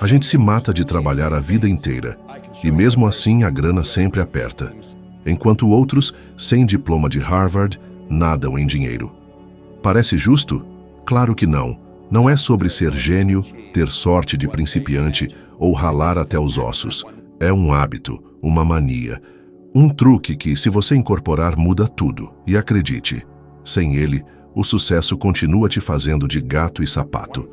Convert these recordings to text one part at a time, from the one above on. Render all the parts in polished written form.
A gente se mata de trabalhar a vida inteira, e mesmo assim a grana sempre aperta, enquanto outros, sem diploma de Harvard, nadam em dinheiro. Parece justo? Claro que não. Não é sobre ser gênio, ter sorte de principiante ou ralar até os ossos. É um hábito, uma mania, um truque que, se você incorporar, muda tudo. E acredite, sem ele, o sucesso continua te fazendo de gato e sapato.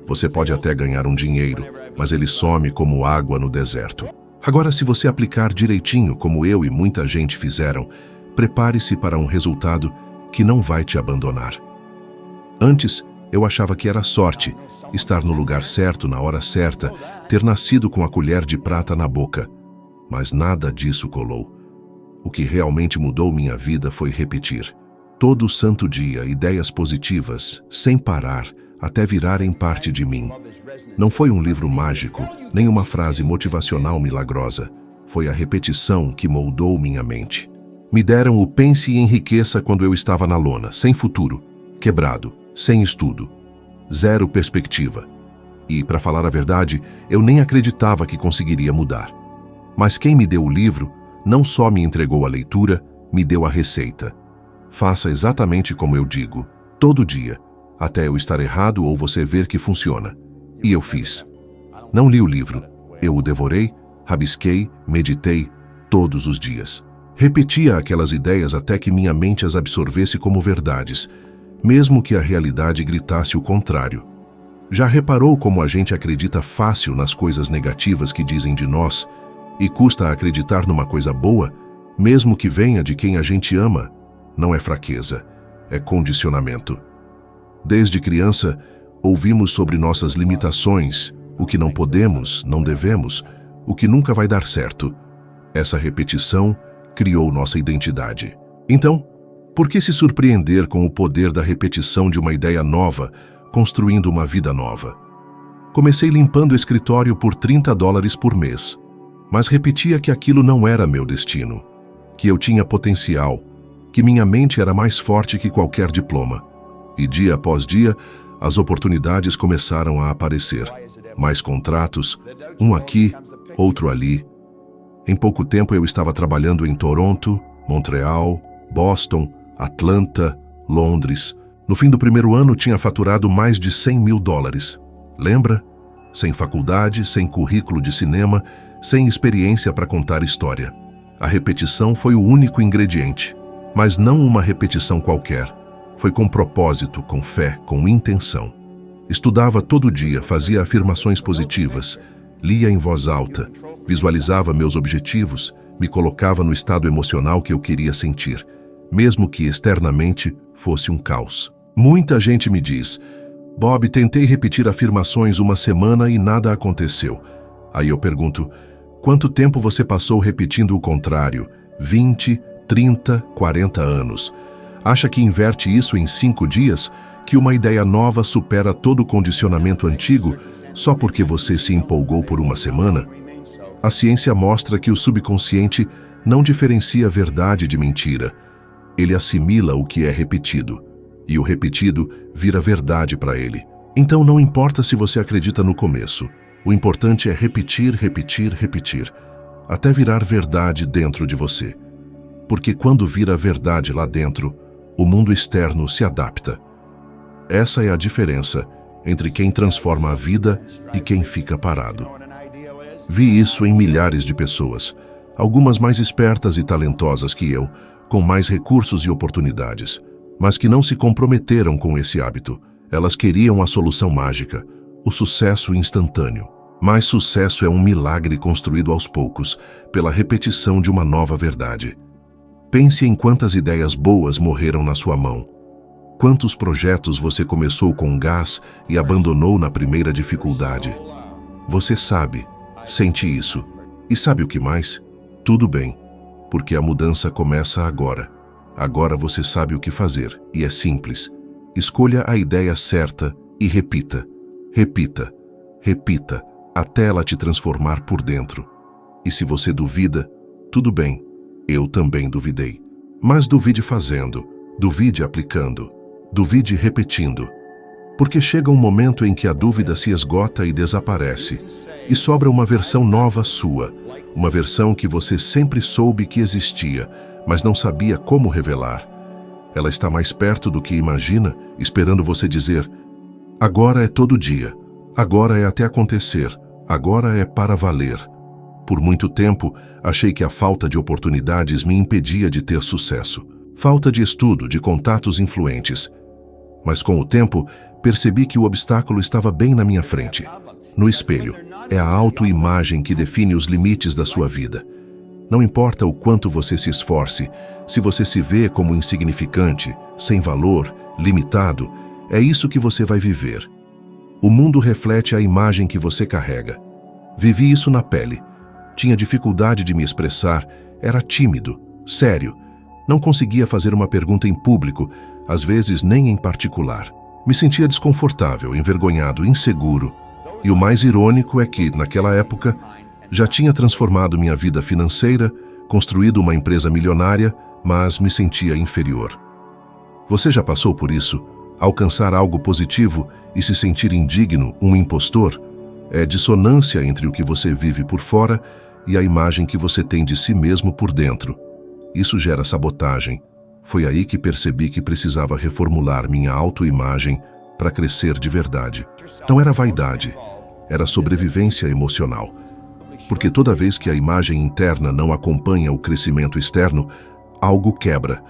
Você pode até ganhar um dinheiro, mas ele some como água no deserto. Agora, se você aplicar direitinho, como eu e muita gente fizeram, prepare-se para um resultado que não vai te abandonar. Antes, eu achava que era sorte, estar no lugar certo na hora certa, ter nascido com a colher de prata na boca. Mas nada disso colou. O que realmente mudou minha vida foi repetir. Todo santo dia, ideias positivas, sem parar, até virarem parte de mim. Não foi um livro mágico, nem uma frase motivacional milagrosa. Foi a repetição que moldou minha mente. Me deram o pense e enriqueça quando eu estava na lona, sem futuro, quebrado, sem estudo, zero perspectiva. E, para falar a verdade, eu nem acreditava que conseguiria mudar. Mas quem me deu o livro não só me entregou a leitura, me deu a receita. Faça exatamente como eu digo, todo dia, até eu estar errado ou você ver que funciona. E eu fiz. Não li o livro, eu o devorei, rabisquei, meditei, todos os dias. Repetia aquelas ideias até que minha mente as absorvesse como verdades, mesmo que a realidade gritasse o contrário. Já reparou como a gente acredita fácil nas coisas negativas que dizem de nós e custa acreditar numa coisa boa, mesmo que venha de quem a gente ama? Não é fraqueza, é condicionamento. Desde criança, ouvimos sobre nossas limitações, o que não podemos, não devemos, o que nunca vai dar certo. Essa repetição criou nossa identidade. Então, por que se surpreender com o poder da repetição de uma ideia nova, construindo uma vida nova? Comecei limpando o escritório por $30 por mês, mas repetia que aquilo não era meu destino, que eu tinha potencial, que minha mente era mais forte que qualquer diploma. E dia após dia, as oportunidades começaram a aparecer. Mais contratos, um aqui, outro ali. Em pouco tempo eu estava trabalhando em Toronto, Montreal, Boston, Atlanta, Londres. No fim do primeiro ano tinha faturado mais de $100 mil. Lembra? Sem faculdade, sem currículo de cinema, sem experiência para contar história. A repetição foi o único ingrediente, mas não uma repetição qualquer. Foi com propósito, com fé, com intenção. Estudava todo dia, fazia afirmações positivas, lia em voz alta, visualizava meus objetivos, me colocava no estado emocional que eu queria sentir, mesmo que externamente fosse um caos. Muita gente me diz: Bob, tentei repetir afirmações uma semana e nada aconteceu. Aí eu pergunto: quanto tempo você passou repetindo o contrário? 20, 30, 40 anos. Acha que inverte isso em 5 dias? Que uma ideia nova supera todo o condicionamento antigo só porque você se empolgou por uma semana? A ciência mostra que o subconsciente não diferencia verdade de mentira. Ele assimila o que é repetido, e o repetido vira verdade para ele. Então não importa se você acredita no começo, o importante é repetir, repetir, repetir, até virar verdade dentro de você. Porque quando vira verdade lá dentro, o mundo externo se adapta. Essa é a diferença entre quem transforma a vida e quem fica parado. Vi isso em milhares de pessoas, algumas mais espertas e talentosas que eu, com mais recursos e oportunidades, mas que não se comprometeram com esse hábito. Elas queriam a solução mágica, o sucesso instantâneo. Mas sucesso é um milagre construído aos poucos, pela repetição de uma nova verdade. Pense em quantas ideias boas morreram na sua mão. Quantos projetos você começou com gás e abandonou na primeira dificuldade. Você sabe, sente isso. E sabe o que mais? Tudo bem, porque a mudança começa agora. Agora você sabe o que fazer, e é simples. Escolha a ideia certa e repita. Repita, repita, até ela te transformar por dentro. E se você duvida, tudo bem. Eu também duvidei. Mas duvide fazendo, duvide aplicando, duvide repetindo. Porque chega um momento em que a dúvida se esgota e desaparece, e sobra uma versão nova sua, uma versão que você sempre soube que existia, mas não sabia como revelar. Ela está mais perto do que imagina, esperando você dizer: agora é todo dia, agora é até acontecer, agora é para valer. Por muito tempo, achei que a falta de oportunidades me impedia de ter sucesso. Falta de estudo, de contatos influentes. Mas com o tempo, percebi que o obstáculo estava bem na minha frente. No espelho, é a autoimagem que define os limites da sua vida. Não importa o quanto você se esforce, se você se vê como insignificante, sem valor, limitado, é isso que você vai viver. O mundo reflete a imagem que você carrega. Vivi isso na pele. Tinha dificuldade de me expressar, era tímido, sério. Não conseguia fazer uma pergunta em público, às vezes nem em particular. Me sentia desconfortável, envergonhado, inseguro. E o mais irônico é que, naquela época, já tinha transformado minha vida financeira, construído uma empresa milionária, mas me sentia inferior. Você já passou por isso? Alcançar algo positivo e se sentir indigno, um impostor? É dissonância entre o que você vive por fora e a imagem que você tem de si mesmo por dentro. Isso gera sabotagem. Foi aí que percebi que precisava reformular minha autoimagem para crescer de verdade. Não era vaidade, era sobrevivência emocional. Porque toda vez que a imagem interna não acompanha o crescimento externo, algo quebra.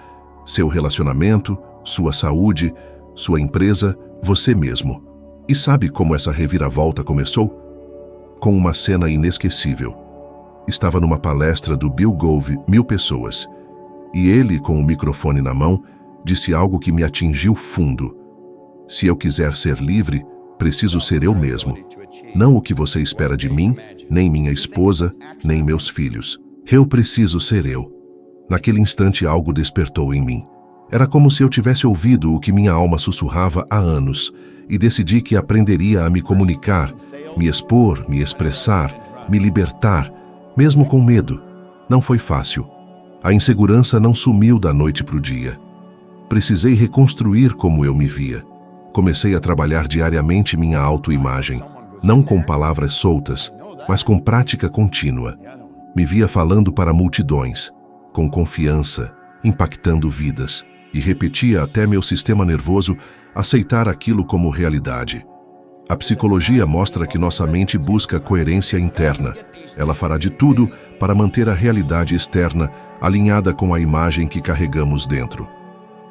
Seu relacionamento, sua saúde, sua empresa, você mesmo. E sabe como essa reviravolta começou? Com uma cena inesquecível. Estava numa palestra do Bill Gove, 1000 pessoas. E ele, com o microfone na mão, disse algo que me atingiu fundo. Se eu quiser ser livre, preciso ser eu mesmo. Não o que você espera de mim, nem minha esposa, nem meus filhos. Eu preciso ser eu. Naquele instante algo despertou em mim. Era como se eu tivesse ouvido o que minha alma sussurrava há anos e decidi que aprenderia a me comunicar, me expor, me expressar, me libertar, mesmo com medo. Não foi fácil. A insegurança não sumiu da noite para o dia. Precisei reconstruir como eu me via. Comecei a trabalhar diariamente minha autoimagem, não com palavras soltas, mas com prática contínua. Me via falando para multidões, com confiança, impactando vidas, e repetia até meu sistema nervoso aceitar aquilo como realidade. A psicologia mostra que nossa mente busca coerência interna. Ela fará de tudo para manter a realidade externa alinhada com a imagem que carregamos dentro.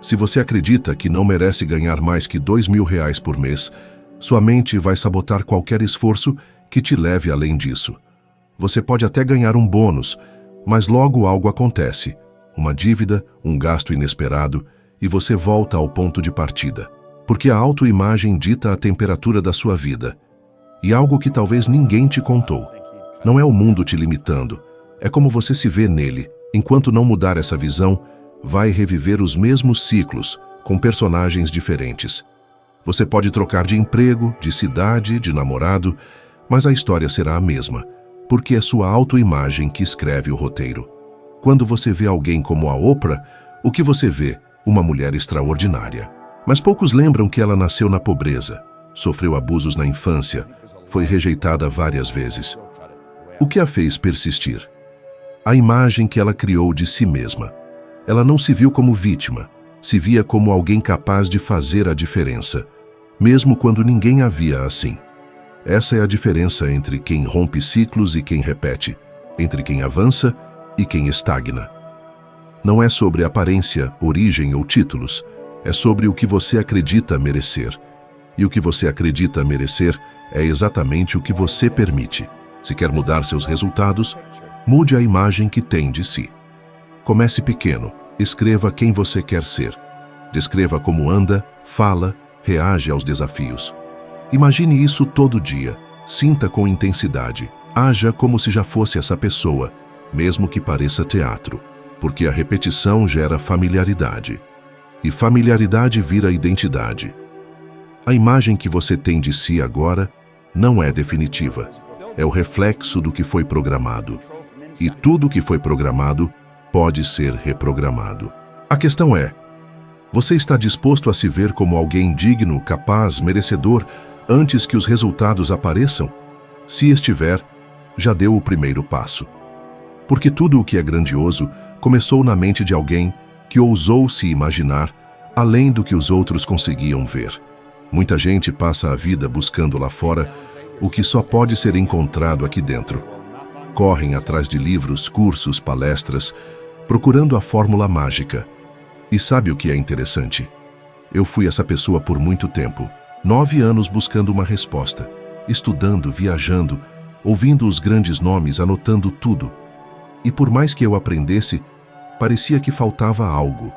Se você acredita que não merece ganhar mais que R$2.000 por mês, sua mente vai sabotar qualquer esforço que te leve além disso. Você pode até ganhar um bônus, mas logo algo acontece, uma dívida, um gasto inesperado, e você volta ao ponto de partida. Porque a autoimagem dita a temperatura da sua vida. E algo que talvez ninguém te contou. Não é o mundo te limitando, é como você se vê nele. Enquanto não mudar essa visão, vai reviver os mesmos ciclos, com personagens diferentes. Você pode trocar de emprego, de cidade, de namorado, mas a história será a mesma, porque é sua autoimagem que escreve o roteiro. Quando você vê alguém como a Oprah, o que você vê? Uma mulher extraordinária. Mas poucos lembram que ela nasceu na pobreza, sofreu abusos na infância, foi rejeitada várias vezes. O que a fez persistir? A imagem que ela criou de si mesma. Ela não se viu como vítima, se via como alguém capaz de fazer a diferença, mesmo quando ninguém a via assim. Essa é a diferença entre quem rompe ciclos e quem repete, entre quem avança e quem estagna. Não é sobre aparência, origem ou títulos, é sobre o que você acredita merecer. E o que você acredita merecer é exatamente o que você permite. Se quer mudar seus resultados, mude a imagem que tem de si. Comece pequeno, escreva quem você quer ser. Descreva como anda, fala, reage aos desafios. Imagine isso todo dia, sinta com intensidade, haja como se já fosse essa pessoa, mesmo que pareça teatro, porque a repetição gera familiaridade. E familiaridade vira identidade. A imagem que você tem de si agora não é definitiva. É o reflexo do que foi programado. E tudo que foi programado pode ser reprogramado. A questão é, Você está disposto a se ver como alguém digno, capaz, merecedor, antes que os resultados apareçam? Se estiver, já deu o primeiro passo. Porque tudo o que é grandioso começou na mente de alguém que ousou se imaginar além do que os outros conseguiam ver. Muita gente passa a vida buscando lá fora o que só pode ser encontrado aqui dentro. Correm atrás de livros, cursos, palestras, procurando a fórmula mágica. E sabe o que é interessante? Eu fui essa pessoa por muito tempo, 9 anos buscando uma resposta, estudando, viajando, ouvindo os grandes nomes, anotando tudo. E por mais que eu aprendesse, parecia que faltava algo.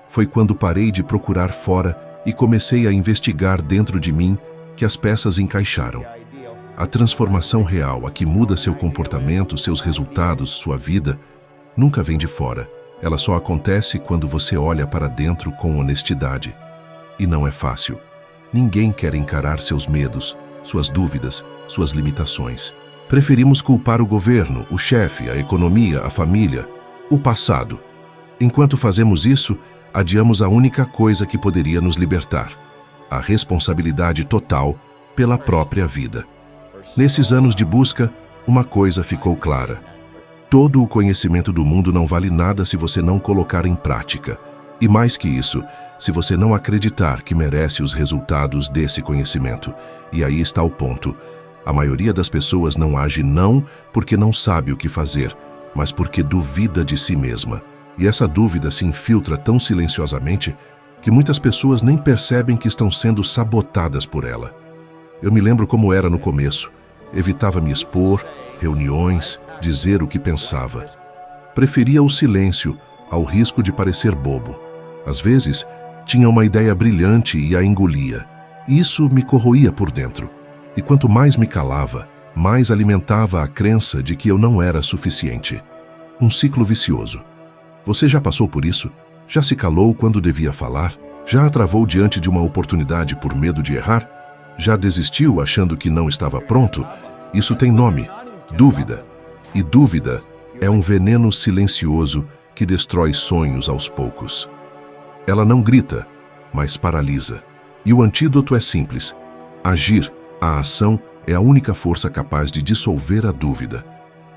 Foi quando parei de procurar fora e comecei a investigar dentro de mim que as peças encaixaram. A transformação real, a que muda seu comportamento, seus resultados, sua vida, nunca vem de fora. Ela só acontece quando você olha para dentro com honestidade. E não é fácil. Ninguém quer encarar seus medos, suas dúvidas, suas limitações. Preferimos culpar o governo, o chefe, a economia, a família, o passado. Enquanto fazemos isso, adiamos a única coisa que poderia nos libertar: a responsabilidade total pela própria vida. Nesses anos de busca, uma coisa ficou clara. Todo o conhecimento do mundo não vale nada se você não colocar em prática. E mais que isso, se você não acreditar que merece os resultados desse conhecimento. E aí está o ponto. A maioria das pessoas não age não porque não sabe o que fazer, mas porque duvida de si mesma. E essa dúvida se infiltra tão silenciosamente que muitas pessoas nem percebem que estão sendo sabotadas por ela. Eu me lembro como era no começo. Evitava me expor, reuniões, dizer o que pensava. Preferia o silêncio ao risco de parecer bobo. Às vezes, tinha uma ideia brilhante e a engolia. Isso me corroía por dentro. E quanto mais me calava, mais alimentava a crença de que eu não era suficiente. Um ciclo vicioso. Você já passou por isso? Já se calou quando devia falar? Já travou diante de uma oportunidade por medo de errar? Já desistiu achando que não estava pronto? Isso tem nome: dúvida. E dúvida é um veneno silencioso que destrói sonhos aos poucos. Ela não grita, mas paralisa. E o antídoto é simples: agir. A ação é a única força capaz de dissolver a dúvida.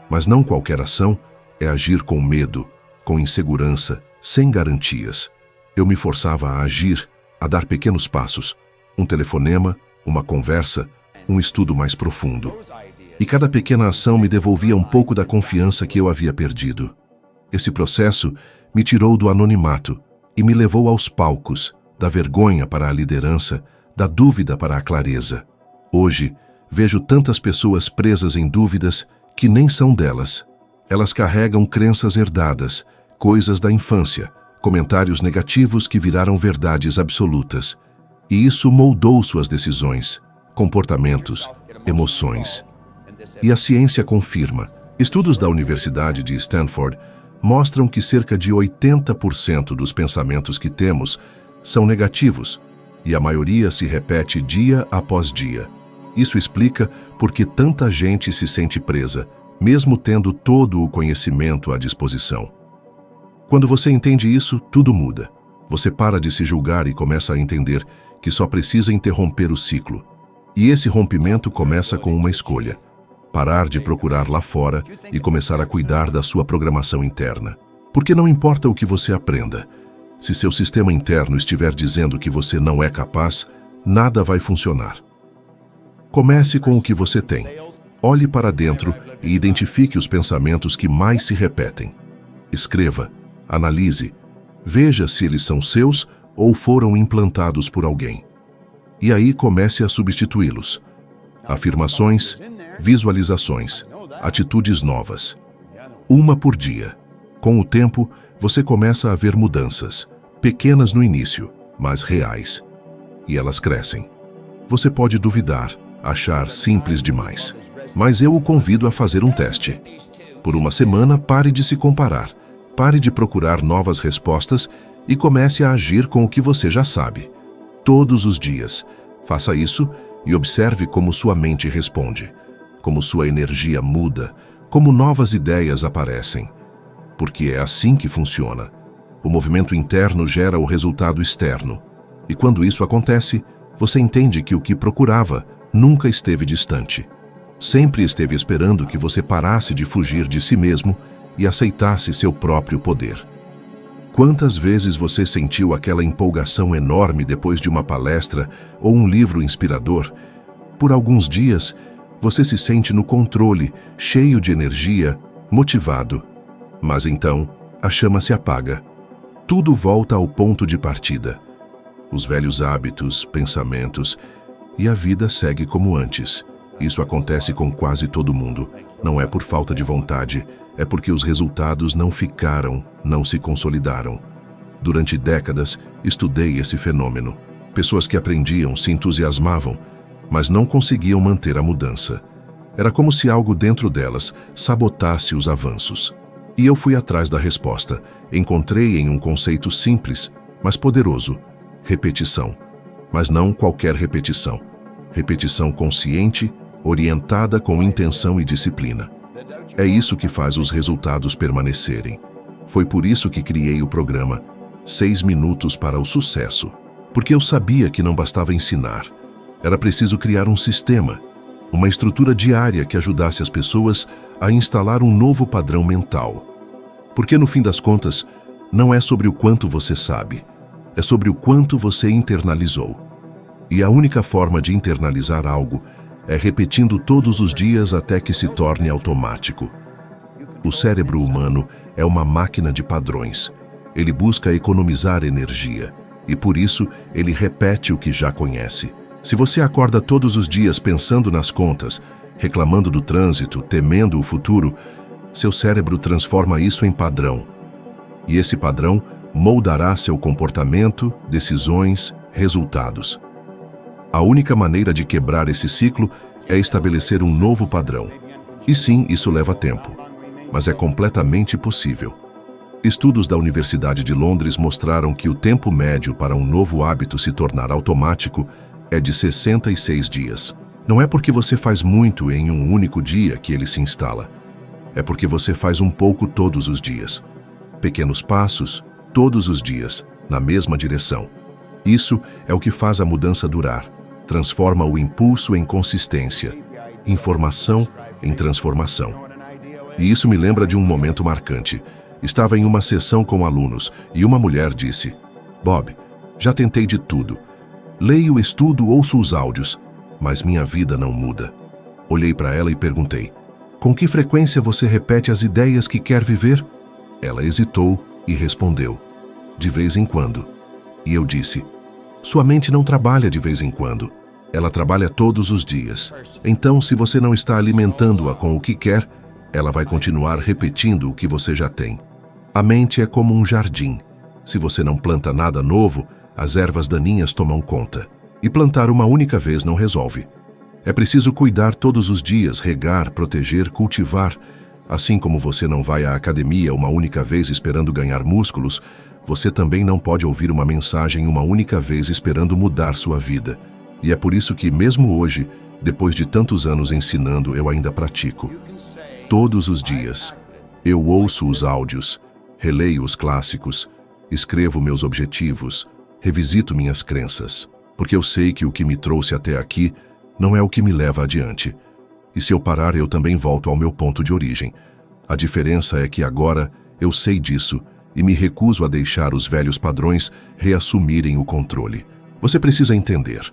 Mas não qualquer ação é agir com medo, com insegurança, sem garantias. Eu me forçava a agir, a dar pequenos passos. Um telefonema, uma conversa, um estudo mais profundo. E cada pequena ação me devolvia um pouco da confiança que eu havia perdido. Esse processo me tirou do anonimato e me levou aos palcos, da vergonha para a liderança, da dúvida para a clareza. Hoje, vejo tantas pessoas presas em dúvidas que nem são delas. Elas carregam crenças herdadas, coisas da infância, comentários negativos que viraram verdades absolutas. E isso moldou suas decisões, comportamentos, emoções. E a ciência confirma. Estudos da Universidade de Stanford mostram que cerca de 80% dos pensamentos que temos são negativos, e a maioria se repete dia após dia. Isso explica por que tanta gente se sente presa, mesmo tendo todo o conhecimento à disposição. Quando você entende isso, tudo muda. Você para de se julgar e começa a entender que só precisa interromper o ciclo. E esse rompimento começa com uma escolha: parar de procurar lá fora e começar a cuidar da sua programação interna. Porque não importa o que você aprenda, se seu sistema interno estiver dizendo que você não é capaz, nada vai funcionar. Comece com o que você tem. Olhe para dentro e identifique os pensamentos que mais se repetem. Escreva, analise, veja se eles são seus ou foram implantados por alguém. E aí comece a substituí-los. Afirmações, visualizações, atitudes novas. Uma por dia. Com o tempo, você começa a ver mudanças, pequenas no início, mas reais. E elas crescem. Você pode duvidar, achar simples demais. Mas eu o convido a fazer um teste. Por uma semana, pare de se comparar. Pare de procurar novas respostas e comece a agir com o que você já sabe. Todos os dias. Faça isso e observe como sua mente responde, como sua energia muda, como novas ideias aparecem. Porque é assim que funciona. O movimento interno gera o resultado externo. E quando isso acontece, você entende que o que procurava nunca esteve distante. Sempre esteve esperando que você parasse de fugir de si mesmo e aceitasse seu próprio poder. Quantas vezes você sentiu aquela empolgação enorme depois de uma palestra ou um livro inspirador? Por alguns dias, você se sente no controle, cheio de energia, motivado. Mas então, a chama se apaga. Tudo volta ao ponto de partida. Os velhos hábitos, pensamentos, e a vida segue como antes. Isso acontece com quase todo mundo. Não é por falta de vontade, é porque os resultados não ficaram, não se consolidaram. Durante décadas, estudei esse fenômeno. Pessoas que aprendiam, se entusiasmavam, mas não conseguiam manter a mudança. Era como se algo dentro delas sabotasse os avanços. E eu fui atrás da resposta. Encontrei em um conceito simples, mas poderoso: repetição. Mas não qualquer repetição. Repetição consciente, orientada com intenção e disciplina. É isso que faz os resultados permanecerem. Foi por isso que criei o programa 6 Minutos para o Sucesso. Porque eu sabia que não bastava ensinar. Era preciso criar um sistema, uma estrutura diária que ajudasse as pessoas a instalar um novo padrão mental. Porque no fim das contas, não é sobre o quanto você sabe, é sobre o quanto você internalizou. E a única forma de internalizar algo é repetindo todos os dias até que se torne automático. O cérebro humano é uma máquina de padrões. Ele busca economizar energia e, por isso, ele repete o que já conhece. Se você acorda todos os dias pensando nas contas, reclamando do trânsito, temendo o futuro, seu cérebro transforma isso em padrão. E esse padrão moldará seu comportamento, decisões, resultados. A única maneira de quebrar esse ciclo é estabelecer um novo padrão. E sim, isso leva tempo, mas é completamente possível. Estudos da Universidade de Londres mostraram que o tempo médio para um novo hábito se tornar automático é de 66 dias. Não é porque você faz muito em um único dia que ele se instala. É porque você faz um pouco todos os dias. Pequenos passos, todos os dias, na mesma direção. Isso é o que faz a mudança durar. Transforma o impulso em consistência, informação em transformação. E isso me lembra de um momento marcante. Estava em uma sessão com alunos e uma mulher disse: "Bob, já tentei de tudo. Leio, estudo, ouço os áudios, mas minha vida não muda." Olhei para ela e perguntei: "Com que frequência você repete as ideias que quer viver?" Ela hesitou e respondeu: "De vez em quando." E eu disse: "Sua mente não trabalha de vez em quando. Ela trabalha todos os dias. Então, se você não está alimentando-a com o que quer, ela vai continuar repetindo o que você já tem. A mente é como um jardim. Se você não planta nada novo, as ervas daninhas tomam conta. E plantar uma única vez não resolve. É preciso cuidar todos os dias, regar, proteger, cultivar. Assim como você não vai à academia uma única vez esperando ganhar músculos, você também não pode ouvir uma mensagem uma única vez esperando mudar sua vida. E é por isso que, mesmo hoje, depois de tantos anos ensinando, eu ainda pratico. Todos os dias, eu ouço os áudios, releio os clássicos, escrevo meus objetivos, revisito minhas crenças, porque eu sei que o que me trouxe até aqui não é o que me leva adiante. E se eu parar, eu também volto ao meu ponto de origem. A diferença é que agora eu sei disso e me recuso a deixar os velhos padrões reassumirem o controle. Você precisa entender.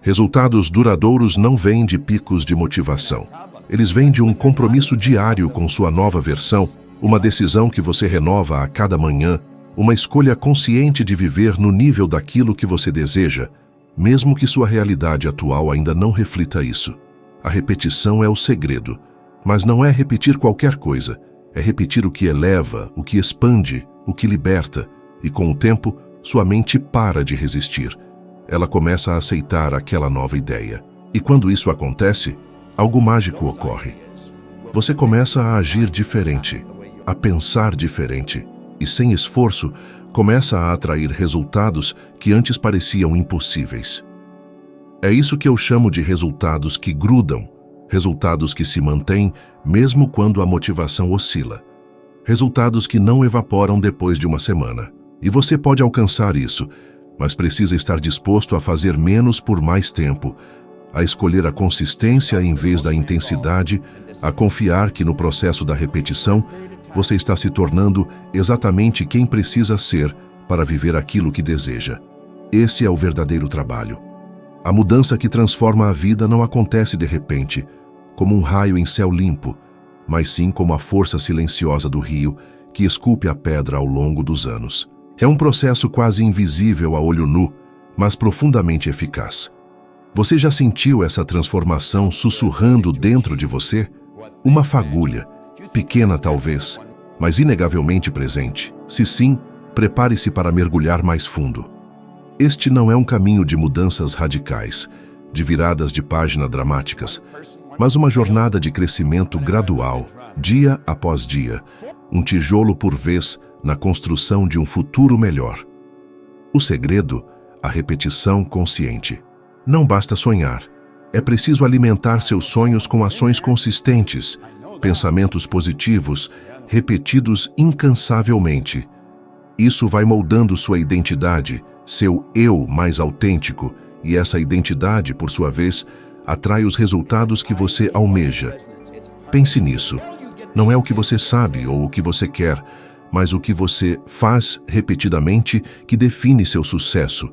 Resultados duradouros não vêm de picos de motivação. Eles vêm de um compromisso diário com sua nova versão, uma decisão que você renova a cada manhã, uma escolha consciente de viver no nível daquilo que você deseja, mesmo que sua realidade atual ainda não reflita isso. A repetição é o segredo, mas não é repetir qualquer coisa, é repetir o que eleva, o que expande, o que liberta, e com o tempo, sua mente para de resistir. Ela começa a aceitar aquela nova ideia. E quando isso acontece, algo mágico ocorre. Você começa a agir diferente, a pensar diferente, e sem esforço, começa a atrair resultados que antes pareciam impossíveis. É isso que eu chamo de resultados que grudam, resultados que se mantêm mesmo quando a motivação oscila, resultados que não evaporam depois de uma semana. E você pode alcançar isso, mas precisa estar disposto a fazer menos por mais tempo, a escolher a consistência em vez da intensidade, a confiar que no processo da repetição você está se tornando exatamente quem precisa ser para viver aquilo que deseja. Esse é o verdadeiro trabalho. A mudança que transforma a vida não acontece de repente, como um raio em céu limpo, mas sim como a força silenciosa do rio que esculpe a pedra ao longo dos anos. É um processo quase invisível a olho nu, mas profundamente eficaz. Você já sentiu essa transformação sussurrando dentro de você? Uma fagulha, pequena talvez, mas inegavelmente presente. Se sim, prepare-se para mergulhar mais fundo. Este não é um caminho de mudanças radicais, de viradas de página dramáticas, mas uma jornada de crescimento gradual, dia após dia, um tijolo por vez na construção de um futuro melhor. O segredo, a repetição consciente. Não basta sonhar, é preciso alimentar seus sonhos com ações consistentes, pensamentos positivos, repetidos incansavelmente. Isso vai moldando sua identidade, seu eu mais autêntico, e essa identidade, por sua vez, atrai os resultados que você almeja. Pense nisso. Não é o que você sabe ou o que você quer, mas o que você faz repetidamente que define seu sucesso.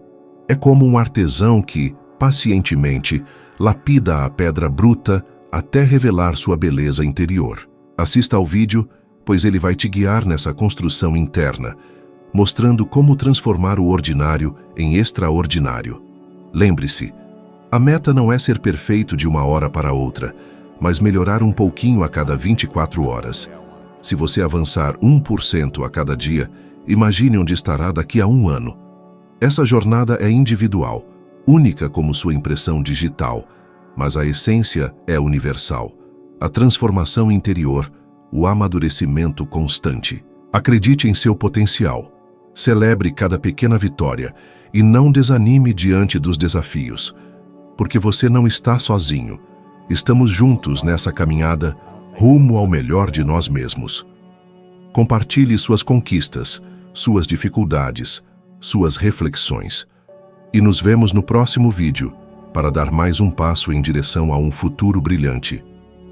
É como um artesão que, pacientemente, lapida a pedra bruta até revelar sua beleza interior. Assista ao vídeo, pois ele vai te guiar nessa construção interna, mostrando como transformar o ordinário em extraordinário. Lembre-se, a meta não é ser perfeito de uma hora para outra, mas melhorar um pouquinho a cada 24 horas. Se você avançar 1% a cada dia, imagine onde estará daqui a 1 ano. Essa jornada é individual, única como sua impressão digital, mas a essência é universal. A transformação interior, o amadurecimento constante. Acredite em seu potencial. Celebre cada pequena vitória e não desanime diante dos desafios, porque você não está sozinho. Estamos juntos nessa caminhada rumo ao melhor de nós mesmos. Compartilhe suas conquistas, suas dificuldades, suas reflexões. E nos vemos no próximo vídeo para dar mais um passo em direção a um futuro brilhante.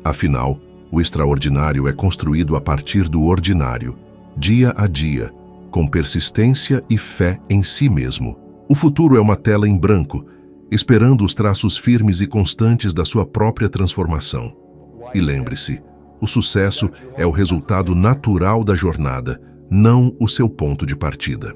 Afinal, o extraordinário é construído a partir do ordinário, dia a dia, com persistência e fé em si mesmo. O futuro é uma tela em branco, esperando os traços firmes e constantes da sua própria transformação. E lembre-se, o sucesso é o resultado natural da jornada, não o seu ponto de partida.